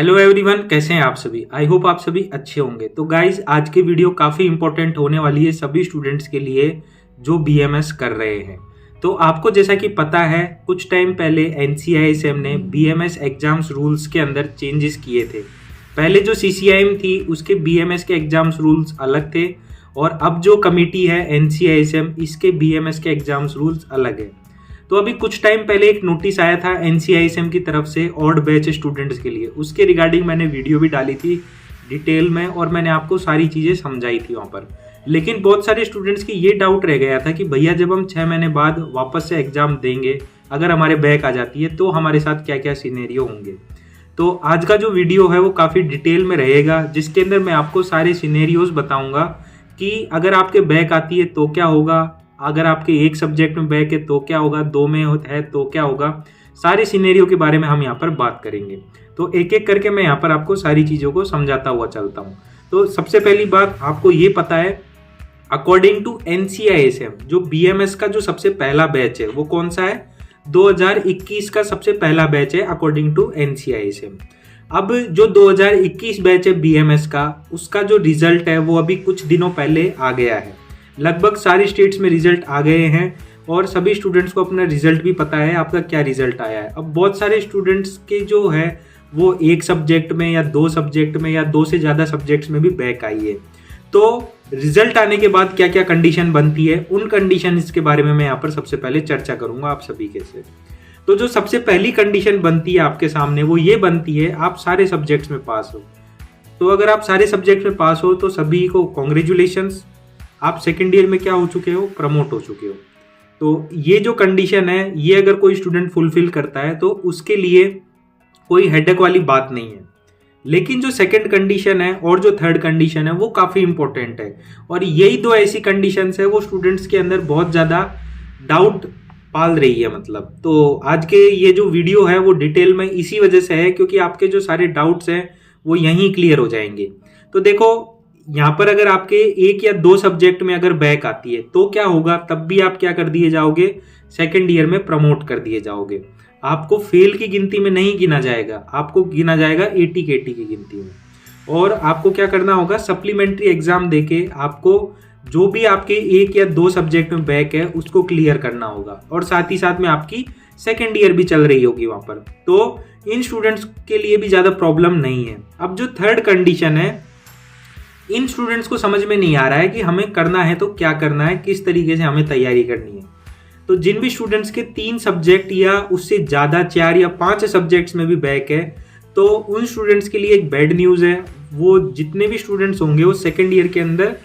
Hello everyone, कैसे हैं आप सभी। आई होप आप सभी अच्छे होंगे। तो गाइज, आज की वीडियो काफ़ी इंपॉर्टेंट होने वाली है सभी स्टूडेंट्स के लिए जो बीएमएस कर रहे हैं। तो आपको जैसा कि पता है, कुछ टाइम पहले एनसीआईएसएम ने बीएमएस एग्जाम्स रूल्स के अंदर चेंजेस किए थे। पहले जो सीसीआईएम थी उसके बीएमएस के एग्जाम्स रूल्स अलग थे और अब जो कमेटी है एनसीआईएसएम, इसके बीएमएस के एग्जाम्स रूल्स अलग है। तो अभी कुछ टाइम पहले एक नोटिस आया था एनसीआईएसएम की तरफ से ऑड बैच स्टूडेंट्स के लिए। उसके रिगार्डिंग मैंने वीडियो भी डाली थी डिटेल में और मैंने आपको सारी चीज़ें समझाई थी वहाँ पर। लेकिन बहुत सारे स्टूडेंट्स की ये डाउट रह गया था कि भैया जब हम 6 महीने बाद वापस से एग्ज़ाम देंगे, अगर हमारे बैक आ जाती है तो हमारे साथ क्या क्या सिनेरियो होंगे। तो आज का जो वीडियो है वो काफ़ी डिटेल में रहेगा, जिसके अंदर मैं आपको सारे सिनेरियोज बताऊँगा कि अगर आपके बैक आती है तो क्या होगा, अगर आपके एक सब्जेक्ट में बैक है तो क्या होगा, 2 में है तो क्या होगा। सारे सिनेरियो के बारे में हम यहाँ पर बात करेंगे। तो एक एक करके मैं यहाँ पर आपको सारी चीज़ों को समझाता हुआ चलता हूँ। तो सबसे पहली बात आपको ये पता है, अकॉर्डिंग टू एनसीआईएसएम जो बीएमएस का जो सबसे पहला बैच है वो कौन सा है, 2021 का सबसे पहला बैच है अकॉर्डिंग टू एनसीआईएसएम। अब जो 2021 बैच है बीएमएस का, उसका जो रिजल्ट है वो अभी कुछ दिनों पहले आ गया है। लगभग सारी स्टेट्स में रिजल्ट आ गए हैं और सभी स्टूडेंट्स को अपना रिजल्ट भी पता है आपका क्या रिजल्ट आया है। अब बहुत सारे स्टूडेंट्स के जो है वो एक सब्जेक्ट में या 2 सब्जेक्ट में या 2 से ज़्यादा सब्जेक्ट्स में भी बैक आई है। तो रिजल्ट आने के बाद क्या क्या कंडीशन बनती है, उन कंडीशन के बारे में मैं यहाँ पर सबसे पहले चर्चा करूँगा आप सभी के से। तो जो सबसे पहली कंडीशन बनती है आपके सामने वो ये बनती है, आप सारे सब्जेक्ट्स में पास हो। तो अगर आप सारे सब्जेक्ट्स में पास हो तो सभी को कॉन्ग्रेचुलेशंस, आप सेकेंड ईयर में क्या हो चुके हो, प्रमोट हो चुके हो। तो ये जो कंडीशन है ये अगर कोई स्टूडेंट फुलफिल करता है तो उसके लिए कोई हेडेक वाली बात नहीं है। लेकिन जो सेकंड कंडीशन है और जो थर्ड कंडीशन है वो काफ़ी इंपॉर्टेंट है और यही 2 ऐसी कंडीशंस है वो स्टूडेंट्स के अंदर बहुत ज़्यादा डाउट पाल रही है। मतलब तो आज के ये जो वीडियो है वो डिटेल में इसी वजह से है क्योंकि आपके जो सारे डाउट्स हैं वो यहीं क्लियर हो जाएंगे। तो देखो, यहाँ पर अगर आपके 1 या 2 सब्जेक्ट में अगर बैक आती है तो क्या होगा, तब भी आप क्या कर दिए जाओगे, सेकेंड ईयर में प्रमोट कर दिए जाओगे। आपको फेल की गिनती में नहीं गिना जाएगा, आपको गिना जाएगा 80 की गिनती में। और आपको क्या करना होगा, सप्लीमेंट्री एग्जाम देके आपको जो भी आपके 1 या 2 सब्जेक्ट में बैक है उसको क्लियर करना होगा और साथ ही साथ में आपकी सेकेंड ईयर भी चल रही होगी वहाँ पर। तो इन स्टूडेंट्स के लिए भी ज़्यादा प्रॉब्लम नहीं है। अब जो थर्ड कंडीशन है, इन स्टूडेंट्स को समझ में नहीं आ रहा है कि हमें करना है तो क्या करना है, किस तरीके से हमें तैयारी करनी है। तो जिन भी स्टूडेंट्स के 3 सब्जेक्ट या उससे ज़्यादा 4 या 5 सब्जेक्ट्स में भी बैक है तो उन स्टूडेंट्स के लिए एक बैड न्यूज़ है। वो जितने भी स्टूडेंट्स होंगे वो सेकेंड ईयर के अंदर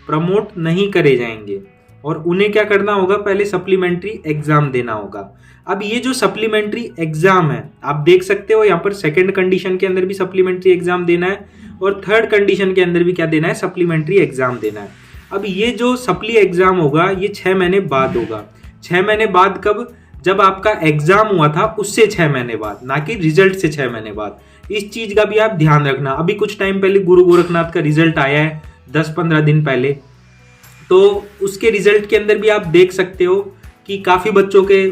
प्रमोट नहीं करे जाएंगे और उन्हें क्या करना होगा, पहले सप्लीमेंट्री एग्जाम देना होगा। अब ये जो सप्लीमेंट्री एग्जाम है आप देख सकते हो, यहाँ पर सेकंड कंडीशन के अंदर भी सप्लीमेंट्री एग्जाम देना है और थर्ड कंडीशन के अंदर भी क्या देना है, सप्लीमेंट्री एग्जाम देना है। अब ये जो सप्ली एग्जाम होगा ये 6 महीने बाद होगा। 6 महीने बाद कब, जब आपका एग्जाम हुआ था उससे 6 महीने बाद, ना कि रिजल्ट से 6 महीने बाद। इस चीज का भी आप ध्यान रखना। अभी कुछ टाइम पहले गुरु गोरखनाथ का रिजल्ट आया है 10-15 दिन पहले, तो उसके रिजल्ट के अंदर भी आप देख सकते हो कि काफी बच्चों के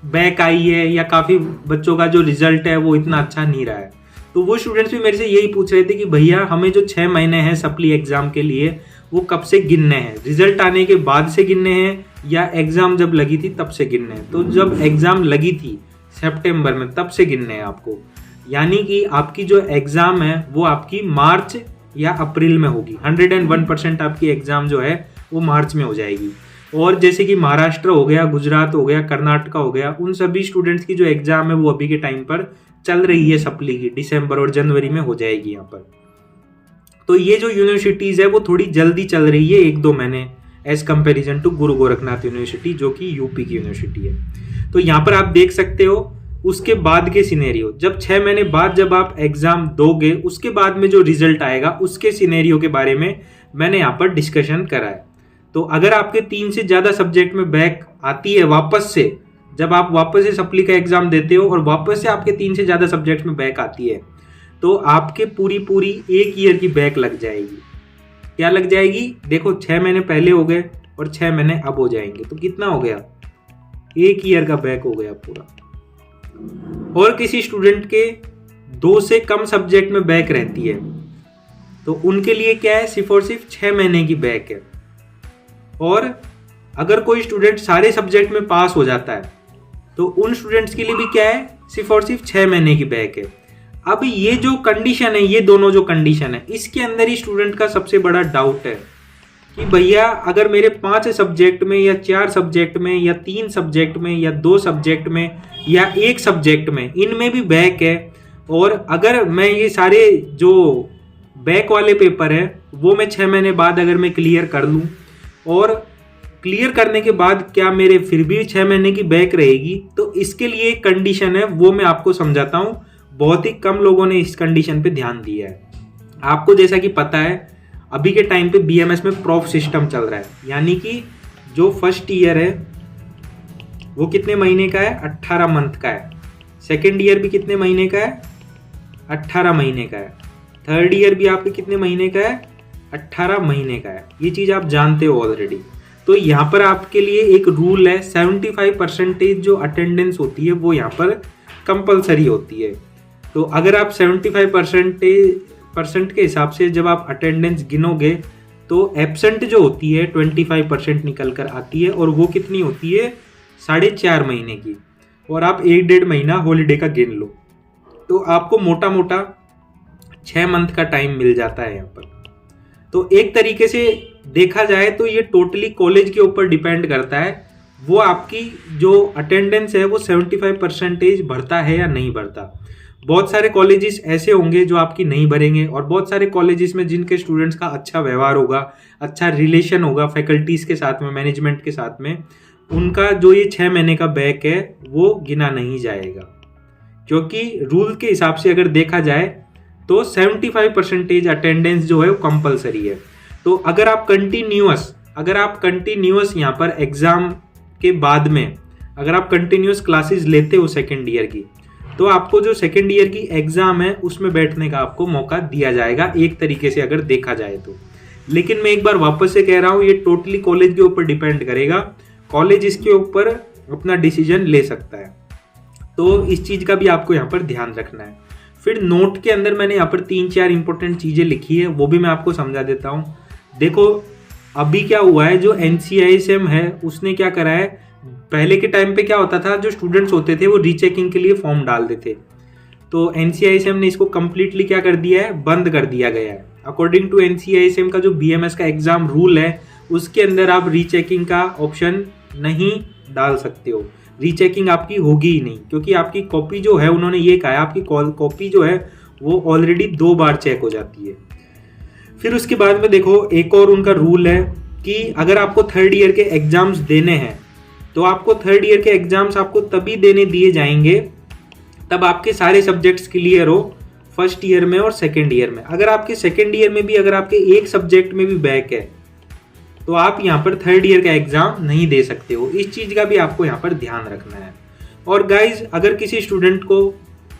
बैक आई है या काफी बच्चों का जो रिजल्ट है वो इतना अच्छा नहीं रहा है। तो वो स्टूडेंट्स भी मेरे से यही पूछ रहे थे कि भैया हमें जो 6 महीने हैं सप्ली एग्जाम के लिए वो कब से गिनने हैं, रिजल्ट आने के बाद से गिनने हैं या एग्जाम जब लगी थी तब से गिनने हैं। तो जब एग्जाम लगी थी सितंबर में तब से गिनने हैं आपको, यानी कि आपकी जो एग्जाम है वो आपकी मार्च या अप्रैल में होगी। 101% आपकी एग्जाम जो है वो मार्च में हो जाएगी। और जैसे कि महाराष्ट्र हो गया, गुजरात हो गया, कर्नाटका हो गया, उन सभी स्टूडेंट्स की जो एग्जाम है वो अभी के टाइम पर चल रही है सप्ली की, दिसंबर और जनवरी में हो जाएगी यहाँ पर। तो ये जो यूनिवर्सिटीज़ है वो थोड़ी जल्दी चल रही है 1-2 महीने as comparison to Guru Gorakhnath university जो कि यूपी की यूनिवर्सिटी है। तो यहाँ पर आप देख सकते हो उसके बाद के सिनेरियो, जब 6 महीने बाद जब आप एग्जाम दोगे उसके बाद में जो रिजल्ट आएगा उसके सिनेरियो के बारे में मैंने यहाँ पर डिस्कशन करा है। तो अगर आपके 3 से ज़्यादा सब्जेक्ट में बैक आती है वापस से, जब आप वापस से सप्ली का एग्जाम देते हो और वापस से आपके 3 से ज़्यादा सब्जेक्ट में बैक आती है तो आपके पूरी 1 ईयर की बैक लग जाएगी। क्या लग जाएगी, देखो 6 महीने पहले हो गए और 6 महीने अब हो जाएंगे तो कितना हो गया, 1 ईयर का बैक हो गया पूरा। और किसी स्टूडेंट के 2 से कम सब्जेक्ट में बैक रहती है, तो उनके लिए क्या है, सिर्फ और सिर्फ 6 महीने की बैक है। और अगर कोई स्टूडेंट सारे सब्जेक्ट में पास हो जाता है तो उन स्टूडेंट्स के लिए भी क्या है, सिर्फ और सिर्फ 6 महीने की बैक है। अब ये जो कंडीशन है, ये दोनों जो कंडीशन है, इसके अंदर ही स्टूडेंट का सबसे बड़ा डाउट है कि भैया अगर मेरे 5 सब्जेक्ट में या 4 सब्जेक्ट में या 3 सब्जेक्ट में या 2 सब्जेक्ट में या 1 सब्जेक्ट में, इनमें भी बैक है, और अगर मैं ये सारे जो बैक वाले पेपर है वो मैं 6 महीने बाद अगर मैं क्लियर कर लूँ, और क्लियर करने के बाद क्या मेरे फिर भी 6 महीने की बैक रहेगी, तो इसके लिए एक कंडीशन है, वो मैं आपको समझाता हूँ। बहुत ही कम लोगों ने इस कंडीशन पे ध्यान दिया है। आपको जैसा कि पता है अभी के टाइम पे बीएमएस में प्रॉफ सिस्टम चल रहा है, यानी कि जो फर्स्ट ईयर है वो कितने महीने का है, 18 मंथ का है। सेकेंड ईयर भी कितने महीने का है, 18 महीने का है। थर्ड ईयर भी आपके कितने महीने का है, 18 महीने का है। ये चीज़ आप जानते हो ऑलरेडी। तो यहाँ पर आपके लिए एक रूल है, 75% जो अटेंडेंस होती है वो यहाँ पर कंपलसरी होती है। तो अगर आप 75% के हिसाब से जब आप अटेंडेंस गिनोगे तो एब्सेंट जो होती है 25% निकल कर आती है, और वो कितनी होती है, 4.5 महीने की, और आप 1-1.5 महीना हॉलीडे का गिन लो, तो आपको मोटा मोटा 6 मंथ का टाइम मिल जाता है यहाँ पर। तो एक तरीके से देखा जाए तो ये टोटली कॉलेज के ऊपर डिपेंड करता है, वो आपकी जो अटेंडेंस है वो 75% भरता है या नहीं भरता। बहुत सारे कॉलेजेस ऐसे होंगे जो आपकी नहीं भरेंगे, और बहुत सारे कॉलेजेस में जिनके स्टूडेंट्स का अच्छा व्यवहार होगा, अच्छा रिलेशन होगा फैकल्टीज़ के साथ में, मैनेजमेंट के साथ में, उनका जो ये 6 महीने का बैक है वो गिना नहीं जाएगा। क्योंकि रूल के हिसाब से अगर देखा जाए तो 75% अटेंडेंस जो है वो कंपलसरी है। तो अगर आप कंटिन्यूअस यहाँ पर एग्ज़ाम के बाद में अगर आप कंटिन्यूअस क्लासेस लेते हो सेकेंड ईयर की, तो आपको जो सेकेंड ईयर की एग्ज़ाम है उसमें बैठने का आपको मौका दिया जाएगा, एक तरीके से अगर देखा जाए तो। लेकिन मैं एक बार वापस से कह रहा हूँ, ये टोटली कॉलेज के ऊपर डिपेंड करेगा, कॉलेज इसके ऊपर अपना डिसीजन ले सकता है। तो इस चीज़ का भी आपको यहाँ पर ध्यान रखना है। फिर नोट के अंदर मैंने यहाँ पर 3-4 इंपॉर्टेंट चीज़ें लिखी है, वो भी मैं आपको समझा देता हूँ। देखो अभी क्या हुआ है, जो NCISM है उसने क्या करा है, पहले के टाइम पे क्या होता था, जो स्टूडेंट्स होते थे वो रीचेकिंग के लिए फॉर्म डालते थे, तो NCISM ने इसको कम्प्लीटली क्या कर दिया है, बंद कर दिया गया है। अकॉर्डिंग टू NCISM का जो BMS का एग्जाम रूल है उसके अंदर आप रीचेकिंग का ऑप्शन नहीं डाल सकते हो, रीचेकिंग आपकी होगी ही नहीं, क्योंकि आपकी कॉपी जो है, उन्होंने ये कहा है आपकी कॉपी जो है वो ऑलरेडी 2 बार चेक हो जाती है। फिर उसके बाद में देखो एक और उनका रूल है कि अगर आपको थर्ड ईयर के एग्जाम्स देने हैं तो आपको थर्ड ईयर के एग्जाम्स आपको तभी देने दिए जाएंगे तब आपके सारे सब्जेक्ट्स क्लियर हो फर्स्ट ईयर में और सेकेंड ईयर में। अगर आपके सेकेंड ईयर में भी अगर आपके एक सब्जेक्ट में भी बैक है तो आप यहाँ पर थर्ड ईयर का एग्जाम नहीं दे सकते हो। इस चीज़ का भी आपको यहाँ पर ध्यान रखना है। और गाइज अगर किसी स्टूडेंट को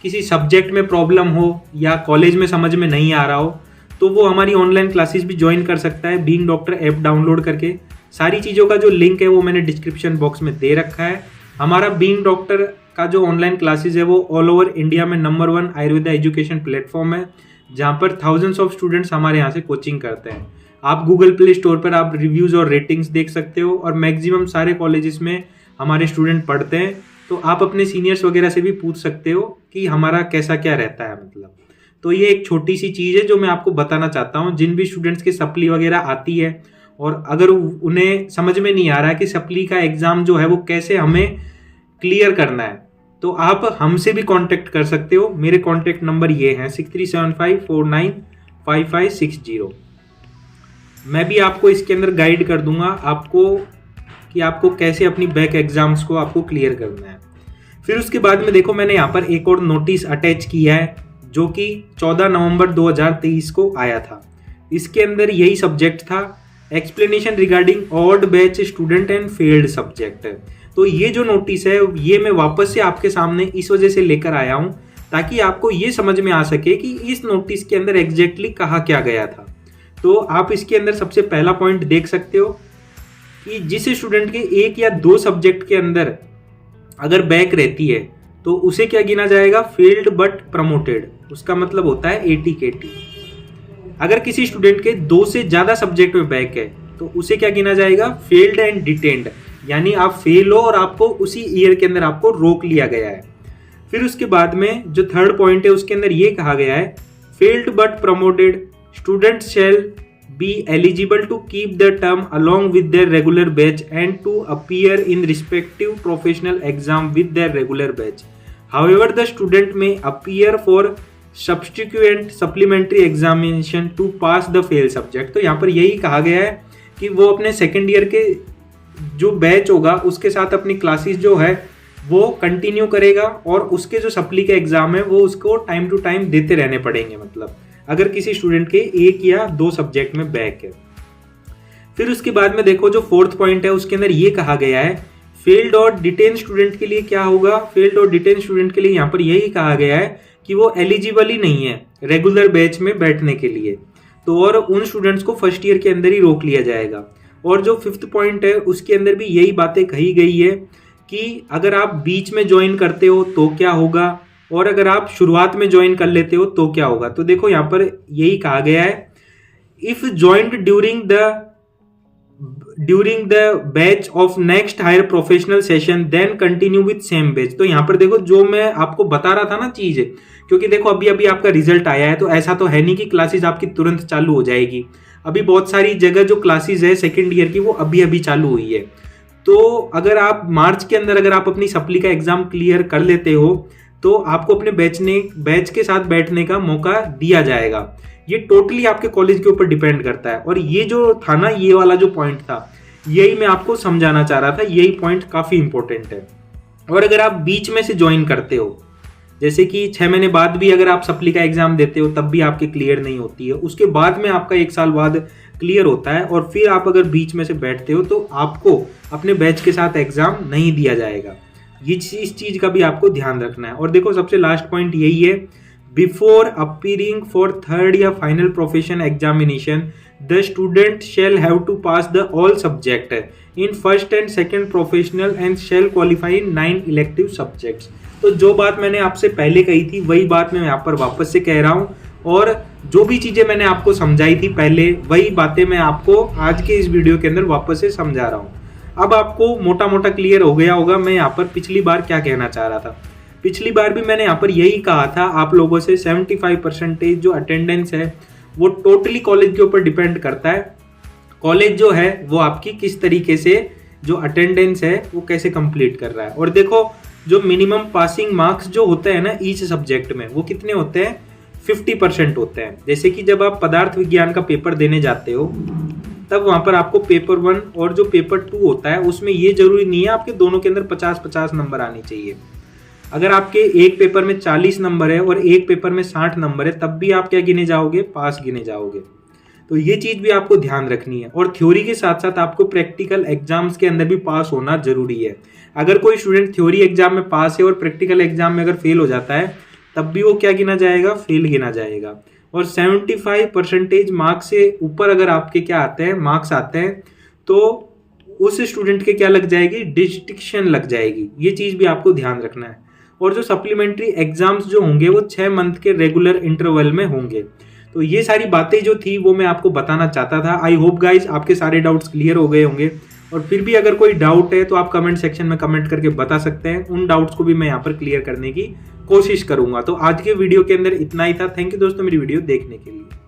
किसी सब्जेक्ट में प्रॉब्लम हो या कॉलेज में समझ में नहीं आ रहा हो तो वो हमारी ऑनलाइन क्लासेस भी ज्वाइन कर सकता है बीइंग डॉक्टर ऐप डाउनलोड करके। सारी चीज़ों का जो लिंक है वो मैंने डिस्क्रिप्शन बॉक्स में दे रखा है। हमारा बीइंग डॉक्टर का जो ऑनलाइन क्लासेस है वो ऑल ओवर इंडिया में नंबर 1 आयुर्वेदा एजुकेशन प्लेटफॉर्म है, जहाँ पर थाउजेंड्स ऑफ स्टूडेंट्स हमारे यहाँ से कोचिंग करते हैं। आप गूगल प्ले स्टोर पर आप रिव्यूज़ और रेटिंग्स देख सकते हो, और मैक्सिमम सारे कॉलेजेस में हमारे स्टूडेंट पढ़ते हैं, तो आप अपने सीनियर्स वगैरह से भी पूछ सकते हो कि हमारा कैसा क्या रहता है मतलब। तो ये एक छोटी सी चीज़ है जो मैं आपको बताना चाहता हूँ। जिन भी स्टूडेंट्स की सप्ली वगैरह आती है और अगर उन्हें समझ में नहीं आ रहा है कि सप्ली का एग्ज़ाम जो है वो कैसे हमें क्लियर करना है, तो आप हमसे भी कांटेक्ट कर सकते हो। मेरे कांटेक्ट नंबर ये हैं 6375495560। मैं भी आपको इसके अंदर गाइड कर दूंगा आपको कि आपको कैसे अपनी बैक एग्जाम्स को आपको क्लियर करना है। फिर उसके बाद में देखो मैंने यहाँ पर एक और नोटिस अटैच किया है जो कि 14 नवंबर 2023 को आया था। इसके अंदर यही सब्जेक्ट था, explanation regarding odd batch student and failed subject. तो ये जो नोटिस है ये मैं वापस से आपके सामने इस वजह से लेकर आया हूँ ताकि आपको ये समझ में आ सके कि इस नोटिस के अंदर एग्जैक्टली कहा क्या गया था। तो आप इसके अंदर सबसे पहला पॉइंट देख सकते हो कि जिस स्टूडेंट के 1 या 2 सब्जेक्ट के अंदर अगर बैक रहती है तो उसे क्या गिना जाएगा, फेल्ड बट प्रमोटेड। उसका मतलब होता है ATKT। अगर किसी स्टूडेंट के 2 से ज्यादा सब्जेक्ट में बैक है तो उसे क्या गिना जाएगा, फेल्ड एंड डिटेन्ड, यानी आप फेल हो और आपको उसी ईयर के अंदर आपको रोक लिया गया है। फिर उसके बाद में जो थर्ड पॉइंट है उसके अंदर ये कहा गया है, failed but promoted students shall be eligible to keep the term along with their regular batch and to appear in respective professional exam with their regular batch. However, the student may appear for subsequent supplementary examination to pass the fail subject. तो यहाँ पर यही कहा गया है कि वो अपने सेकेंड ईयर के जो बैच होगा उसके साथ अपनी क्लासेस जो है वो कंटिन्यू करेगा और उसके जो सप्ली के एग्जाम है वो उसको टाइम टू टाइम देते रहने पड़ेंगे, मतलब अगर किसी स्टूडेंट के 1 या 2 सब्जेक्ट में बैक है। फिर उसके बाद में देखो जो फोर्थ पॉइंट है उसके अंदर ये कहा गया है, फेल्ड और डिटेन स्टूडेंट के लिए क्या होगा, फेल्ड और डिटेन स्टूडेंट के लिए यहाँ पर यही कहा गया है कि वो एलिजिबल ही नहीं है रेगुलर बैच में बैठने के लिए, तो और उन स्टूडेंट्स को फर्स्ट ईयर के अंदर ही रोक लिया जाएगा। और जो फिफ्थ पॉइंट है उसके अंदर भी यही बातें कही गई है कि अगर आप बीच में ज्वाइन करते हो तो क्या होगा और अगर आप शुरुआत में ज्वाइन कर लेते हो तो क्या होगा। तो देखो यहाँ पर यही कहा गया है, if joined during the batch of next higher professional session then continue with same batch. तो यहाँ पर देखो जो मैं आपको बता रहा था ना चीज, क्योंकि देखो अभी अभी आपका रिजल्ट आया है तो ऐसा तो है नहीं कि क्लासेस आपकी तुरंत चालू हो जाएगी। अभी बहुत सारी जगह जो क्लासेस है सेकेंड ईयर की वो अभी अभी चालू हुई है। तो अगर आप मार्च के अंदर अगर आप अपनी सप्ली का एग्जाम क्लियर कर लेते हो तो आपको अपने बैच के साथ बैठने का मौका दिया जाएगा। ये टोटली आपके कॉलेज के ऊपर डिपेंड करता है। और ये जो था ना, ये वाला जो पॉइंट था, यही मैं आपको समझाना चाह रहा था, यही पॉइंट काफी इंपॉर्टेंट है। और अगर आप बीच में से ज्वाइन करते हो, जैसे कि 6 महीने बाद भी अगर आप सप्ली का एग्जाम देते हो तब भी आपकी क्लियर नहीं होती है, उसके बाद में आपका 1 साल बाद क्लियर होता है और फिर आप अगर बीच में से बैठते हो तो आपको अपने बैच के साथ एग्जाम नहीं दिया जाएगा। इस चीज का भी आपको ध्यान रखना है। और देखो सबसे लास्ट पॉइंट यही है, बिफोर अपीयरिंग फॉर थर्ड या final profession examination the student shall have to pass the all subject in first and second professional and shall qualify in 9 elective subjects. तो जो बात मैंने आपसे पहले कही थी वही बात मैं यहाँ पर वापस से कह रहा हूँ, और जो भी चीजें मैंने आपको समझाई थी पहले वही बातें मैं आपको आज के इस वीडियो के अंदर वापस से समझा रहा हूँ। अब आपको मोटा मोटा क्लियर हो गया होगा मैं यहाँ पर पिछली बार क्या कहना चाह रहा था। पिछली बार भी मैंने यहाँ पर यही कहा था आप लोगों से, 75% जो अटेंडेंस है वो टोटली कॉलेज के ऊपर डिपेंड करता है। कॉलेज जो है वो आपकी किस तरीके से जो अटेंडेंस है वो कैसे कंप्लीट कर रहा है। और देखो जो मिनिमम पासिंग मार्क्स जो होते हैं ना ईच सब्जेक्ट में, वो कितने होते हैं, 50% होते हैं। जैसे कि जब आप पदार्थ विज्ञान का पेपर देने जाते हो तब वहां पर आपको पेपर 1 और जो पेपर 2 होता है उसमें ये जरूरी नहीं है आपके दोनों के अंदर 50-50 नंबर आने चाहिए। अगर आपके एक पेपर में 40 नंबर है और एक पेपर में 60 नंबर है तब भी आप क्या गिने जाओगे, पास गिने जाओगे। तो ये चीज भी आपको ध्यान रखनी है। और थ्योरी के साथ साथ आपको प्रैक्टिकल एग्जाम्स के अंदर भी पास होना जरूरी है। अगर कोई स्टूडेंट थ्योरी एग्जाम में पास है और प्रैक्टिकल एग्जाम में अगर फेल हो जाता है तब भी वो क्या गिना जाएगा, फेल गिना जाएगा। और 75% मार्क्स से ऊपर अगर आपके क्या आते हैं, मार्क्स आते हैं, तो उस स्टूडेंट के क्या लग जाएगी, डिस्टिंक्शन लग जाएगी। ये चीज भी आपको ध्यान रखना है। और जो सप्लीमेंट्री एग्जाम्स जो होंगे वो 6 मंथ के रेगुलर इंटरवल में होंगे। तो ये सारी बातें जो थी वो मैं आपको बताना चाहता था। आई होप गाइज आपके सारे डाउट्स क्लियर हो गए होंगे। और फिर भी अगर कोई डाउट है तो आप कमेंट सेक्शन में कमेंट करके बता सकते हैं। उन डाउट्स को भी मैं यहाँ पर क्लियर करने की कोशिश करूंगा। तो आज के वीडियो के अंदर इतना ही था। थैंक यू दोस्तों मेरी वीडियो देखने के लिए।